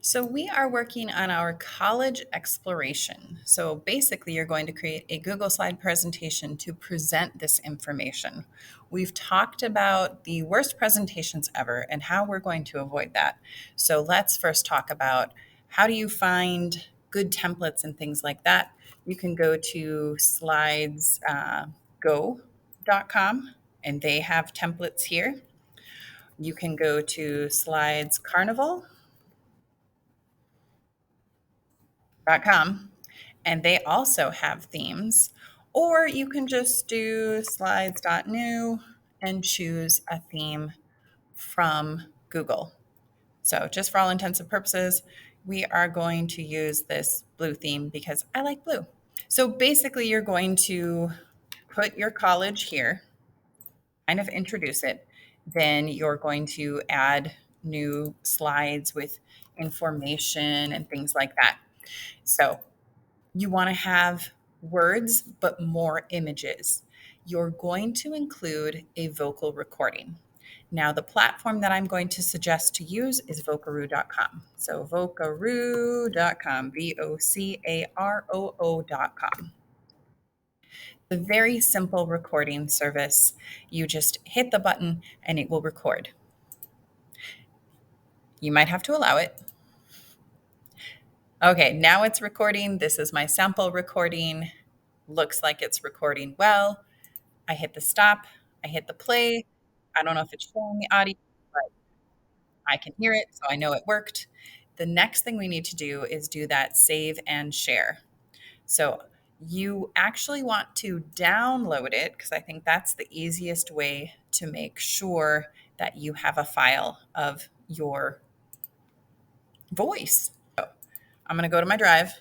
So, we are working on our college exploration. So, basically, you're going to create a Google slide presentation to present this information. We've talked about the worst presentations ever and how we're going to avoid that. So, let's first talk about how do you find good templates and things like that. You can go to slidesgo.com and they have templates here. You can go to slidescarnival.com and they also have themes. Or you can just do slides.new and choose a theme from Google. So, just for all intents and purposes, we are going to use this blue theme because I like blue. So, basically, you're going to put your college here, kind of introduce it. Then you're going to add new slides with information and things like that. So, you want to have words, but more images. You're going to include a vocal recording. Now, the platform that I'm going to suggest to use is vocaroo.com. So, vocaroo.com, VOCAROO.com. The very simple recording service. You just hit the button and it will record. You might have to allow it. Okay, now it's recording. This is my sample recording. Looks like it's recording well. I hit the stop, I hit the play. I don't know if it's showing the audio, but I can hear it, so I know it worked. The next thing we need to do is do that save and share. So you actually want to download it because I think that's the easiest way to make sure that you have a file of your voice. So I'm going to go to my drive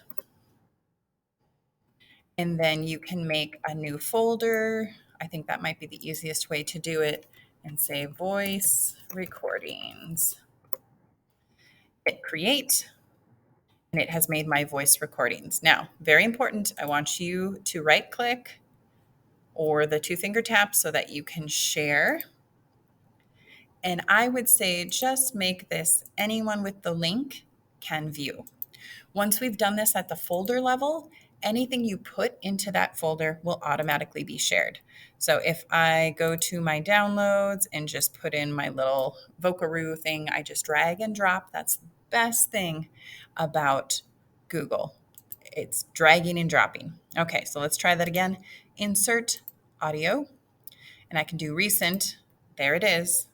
and then you can make a new folder. I think that might be the easiest way to do it and say voice recordings. Hit create, and it has made my voice recordings. Now, very important, I want you to right click or the two finger tap so that you can share. And I would say just make this anyone with the link can view. Once we've done this at the folder level, anything you put into that folder will automatically be shared. So if I go to my downloads and just put in my little Vocaroo thing, I just drag and drop. That's the best thing about Google. It's dragging and dropping. Okay, so let's try that again. Insert audio, and I can do recent. There it is.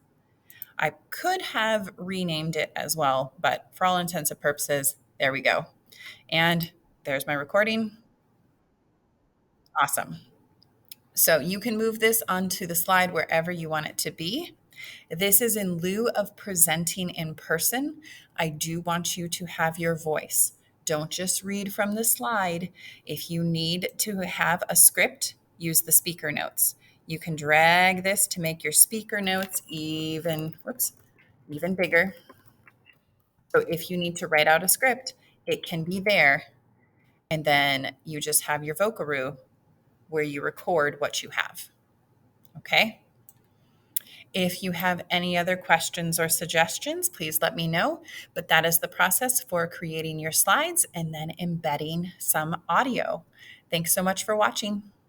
I could have renamed it as well, but for all intents and purposes, there we go. And there's my recording. Awesome. So you can move this onto the slide wherever you want it to be. This is in lieu of presenting in person. I do want you to have your voice. Don't just read from the slide. If you need to have a script, use the speaker notes. You can drag this to make your speaker notes even bigger. So if you need to write out a script, it can be there. And then you just have your Vocaroo where you record what you have. Okay? If you have any other questions or suggestions, please let me know. But that is the process for creating your slides and then embedding some audio. Thanks so much for watching.